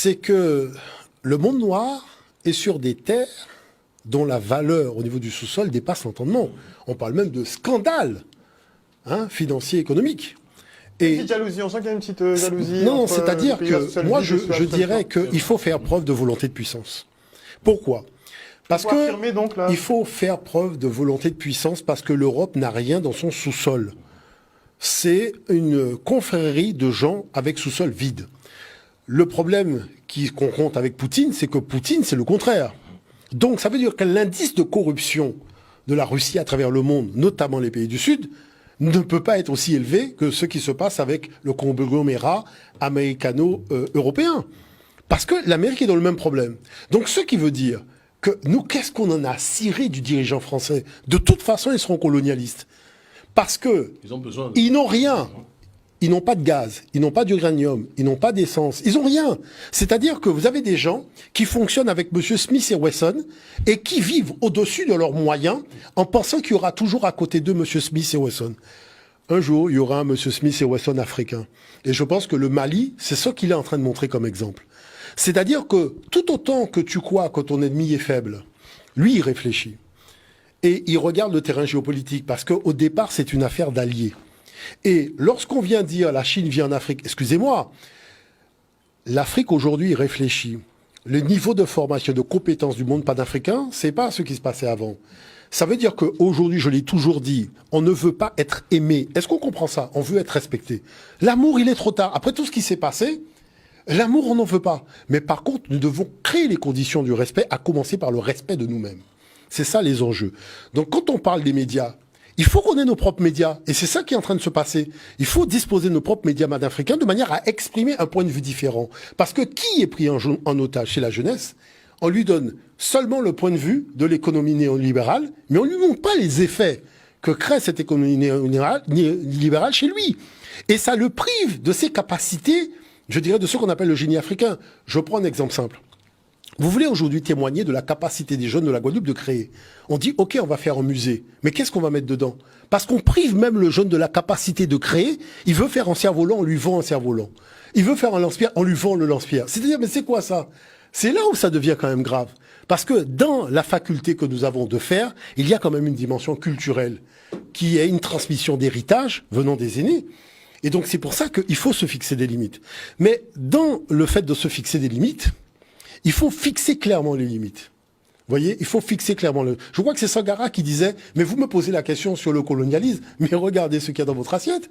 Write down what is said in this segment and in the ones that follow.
c'est que le monde noir est sur des terres dont la valeur au niveau du sous-sol dépasse l'entendement. On parle même de scandale financier, économique. Et une petite jalousie, on sent qu'il y a une petite jalousie. Non, c'est-à-dire que moi, je dirais qu'il faut faire preuve de volonté de puissance. Pourquoi ? Parce que il faut faire preuve de volonté de puissance parce que l'Europe n'a rien dans son sous-sol. C'est une confrérie de gens avec sous-sol vide. Le problème qu'on compte avec Poutine, c'est que Poutine, c'est le contraire. Donc ça veut dire que l'indice de corruption de la Russie à travers le monde, notamment les pays du Sud, ne peut pas être aussi élevé que ce qui se passe avec le conglomérat américano-européen. Parce que l'Amérique est dans le même problème. Donc ce qui veut dire que nous, qu'est-ce qu'on en a ciré du dirigeant français ? De toute façon, ils seront colonialistes. Parce que ils n'ont rien. Ils n'ont pas de gaz, ils n'ont pas d'uranium, ils n'ont pas d'essence, ils n'ont rien. C'est-à-dire que vous avez des gens qui fonctionnent avec M. Smith et Wesson et qui vivent au-dessus de leurs moyens en pensant qu'il y aura toujours à côté d'eux M. Smith et Wesson. Un jour, il y aura un M. Smith et Wesson africain. Et je pense que le Mali, c'est ce qu'il est en train de montrer comme exemple. C'est-à-dire que tout autant que tu crois que ton ennemi est faible, lui, il réfléchit. Et il regarde le terrain géopolitique parce qu'au départ, c'est une affaire d'alliés. Et lorsqu'on vient dire la Chine vient en Afrique, excusez-moi, l'Afrique aujourd'hui réfléchit. Le niveau de formation, de compétences du monde panafricain, c'est pas ce qui se passait avant. Ça veut dire qu'aujourd'hui, je l'ai toujours dit, on ne veut pas être aimé. Est-ce qu'on comprend ça ? On veut être respecté. L'amour, il est trop tard. Après tout ce qui s'est passé, l'amour, on n'en veut pas. Mais par contre, nous devons créer les conditions du respect, à commencer par le respect de nous-mêmes. C'est ça les enjeux. Donc quand on parle des médias, il faut qu'on ait nos propres médias. Et c'est ça qui est en train de se passer. Il faut disposer de nos propres médias panafricains de manière à exprimer un point de vue différent. Parce que qui est pris en otage chez la jeunesse ? On lui donne seulement le point de vue de l'économie néolibérale, mais on ne lui montre pas les effets que crée cette économie néolibérale chez lui. Et ça le prive de ses capacités, je dirais, de ce qu'on appelle le génie africain. Je prends un exemple simple. Vous voulez aujourd'hui témoigner de la capacité des jeunes de la Guadeloupe de créer. On dit, OK, on va faire un musée. Mais qu'est-ce qu'on va mettre dedans ? Parce qu'on prive même le jeune de la capacité de créer. Il veut faire un cerf-volant, on lui vend un cerf-volant. Il veut faire un lance-pierre, on lui vend le lance-pierre. C'est-à-dire, mais c'est quoi ça ? C'est là où ça devient quand même grave. Parce que dans la faculté que nous avons de faire, il y a quand même une dimension culturelle qui est une transmission d'héritage venant des aînés. Et donc c'est pour ça qu'il faut se fixer des limites. Mais dans le fait de se fixer des limites, il faut fixer clairement les limites. Vous voyez, il faut fixer clairement le... Je crois que c'est Sangara qui disait, mais vous me posez la question sur le colonialisme, mais regardez ce qu'il y a dans votre assiette,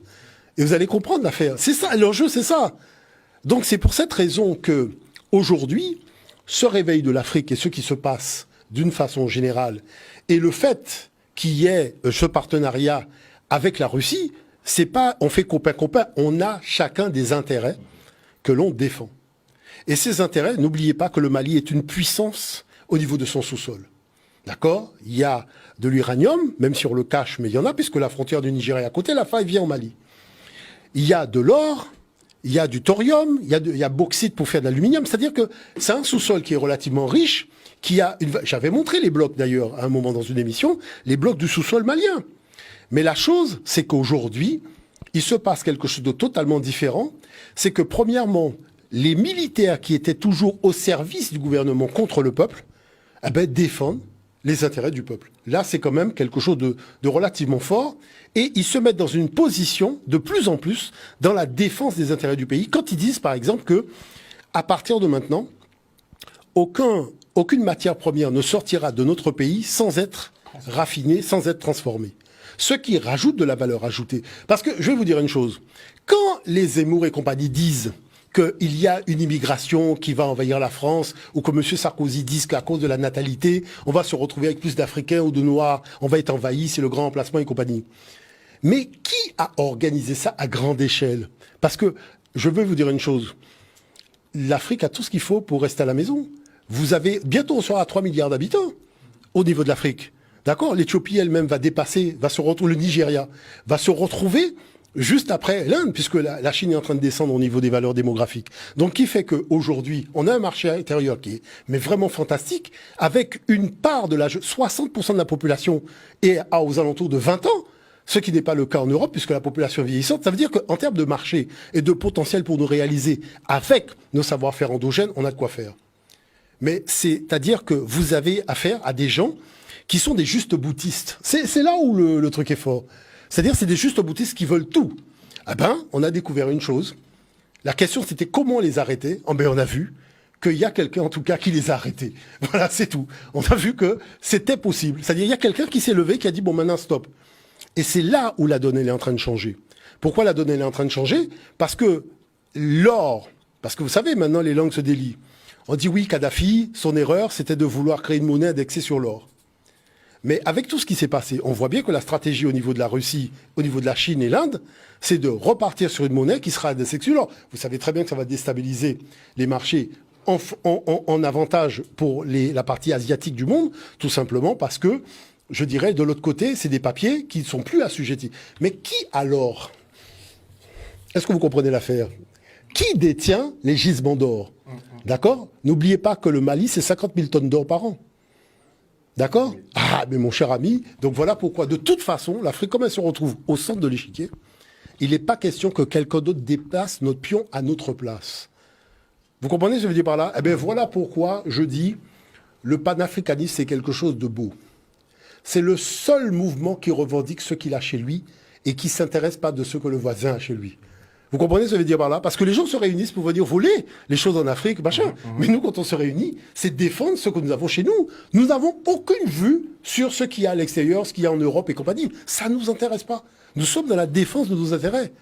et vous allez comprendre l'affaire. C'est ça, l'enjeu, c'est ça. Donc c'est pour cette raison que, aujourd'hui, ce réveil de l'Afrique et ce qui se passe d'une façon générale, et le fait qu'il y ait ce partenariat avec la Russie, c'est pas on fait copain-copain, on a chacun des intérêts que l'on défend. Et ces intérêts, n'oubliez pas que le Mali est une puissance au niveau de son sous-sol. D'accord ? Il y a de l'uranium, même si on le cache, mais il y en a, puisque la frontière du Nigeria est à côté, la faille vient au Mali. Il y a de l'or, il y a du thorium, il y a bauxite pour faire de l'aluminium. C'est-à-dire que c'est un sous-sol qui est relativement riche, qui a une... J'avais montré les blocs d'ailleurs à un moment dans une émission, les blocs du sous-sol malien. Mais la chose, c'est qu'aujourd'hui, il se passe quelque chose de totalement différent. C'est que premièrement, les militaires qui étaient toujours au service du gouvernement contre le peuple, défendent les intérêts du peuple. Là, c'est quand même quelque chose de relativement fort. Et ils se mettent dans une position de plus en plus dans la défense des intérêts du pays. Quand ils disent, par exemple, que à partir de maintenant, aucune matière première ne sortira de notre pays sans être raffinée, sans être transformée. Ce qui rajoute de la valeur ajoutée. Parce que, je vais vous dire une chose. Quand les Zemmour et compagnie disent qu'il y a une immigration qui va envahir la France, ou que M. Sarkozy dise qu'à cause de la natalité, on va se retrouver avec plus d'Africains ou de Noirs, on va être envahi, c'est le grand emplacement et compagnie. Mais qui a organisé ça à grande échelle ? Parce que, je veux vous dire une chose, l'Afrique a tout ce qu'il faut pour rester à la maison. Bientôt on sera à 3 milliards d'habitants au niveau de l'Afrique. D'accord ? L'Éthiopie elle-même va se retrouver, le Nigeria va se retrouver juste après l'Inde, puisque la Chine est en train de descendre au niveau des valeurs démographiques. Donc, qui fait qu'aujourd'hui, on a un marché intérieur qui est mais vraiment fantastique, avec une part de 60% de la population est aux alentours de 20 ans. ce qui n'est pas le cas en Europe, puisque la population est vieillissante. Ça veut dire qu'en termes de marché et de potentiel pour nous réaliser, avec nos savoir-faire endogènes, on a de quoi faire. Mais c'est-à-dire que vous avez affaire à des gens qui sont des justes boutistes. C'est là où le truc est fort. C'est-à-dire c'est des justes boutistes qui veulent tout. Ah ben, on a découvert une chose. La question, c'était comment les arrêter. Oh ben, on a vu qu'il y a quelqu'un, en tout cas, qui les a arrêtés. Voilà, c'est tout. On a vu que c'était possible. C'est-à-dire, il y a quelqu'un qui s'est levé, qui a dit, bon, maintenant, stop. Et c'est là où la donne, elle est en train de changer. Pourquoi la donne, elle est en train de changer? Parce que l'or, parce que vous savez, maintenant, les langues se délient. On dit, oui, Kadhafi, son erreur, c'était de vouloir créer une monnaie indexée sur l'or. Mais avec tout ce qui s'est passé, on voit bien que la stratégie au niveau de la Russie, au niveau de la Chine et l'Inde, c'est de repartir sur une monnaie qui sera indexée sur l'or. Vous savez très bien que ça va déstabiliser les marchés en avantage pour la partie asiatique du monde, tout simplement parce que, je dirais, de l'autre côté, c'est des papiers qui ne sont plus assujettis. Mais qui alors? Est-ce que vous comprenez l'affaire? Qui détient les gisements d'or? D'accord? N'oubliez pas que le Mali, c'est 50 000 tonnes d'or par an. D'accord? Ah, mais mon cher ami, donc voilà pourquoi, de toute façon, l'Afrique, comme elle se retrouve au centre de l'échiquier, il n'est pas question que quelqu'un d'autre déplace notre pion à notre place. Vous comprenez ce que je veux dire par là? Eh bien, voilà pourquoi je dis, le panafricanisme, c'est quelque chose de beau. C'est le seul mouvement qui revendique ce qu'il a chez lui et qui ne s'intéresse pas de ce que le voisin a chez lui. Vous comprenez ce que je veux dire par là? Parce que les gens se réunissent pour venir voler les choses en Afrique, machin. Mais nous, quand on se réunit, c'est défendre ce que nous avons chez nous. Nous n'avons aucune vue sur ce qu'il y a à l'extérieur, ce qu'il y a en Europe et compagnie. Ça ne nous intéresse pas. Nous sommes dans la défense de nos intérêts.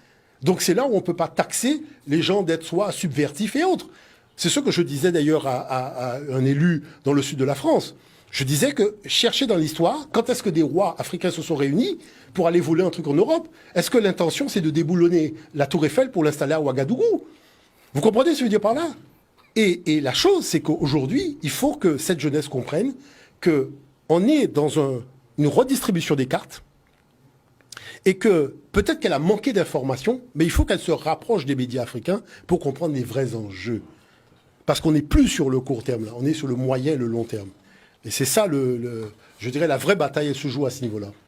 Donc c'est là où on ne peut pas taxer les gens d'être soit subvertifs et autres. C'est ce que je disais d'ailleurs à un élu dans le sud de la France. Je disais que chercher dans l'histoire, quand est-ce que des rois africains se sont réunis pour aller voler un truc en Europe? Est-ce que l'intention, c'est de déboulonner la tour Eiffel pour l'installer à Ouagadougou? Vous comprenez ce que je veux dire par là? Et la chose, c'est qu'aujourd'hui, il faut que cette jeunesse comprenne qu'on est dans une redistribution des cartes et que peut-être qu'elle a manqué d'informations, mais il faut qu'elle se rapproche des médias africains pour comprendre les vrais enjeux. Parce qu'on n'est plus sur le court terme, là, on est sur le moyen et le long terme. Et c'est ça, je dirais, la vraie bataille, elle se joue à ce niveau-là.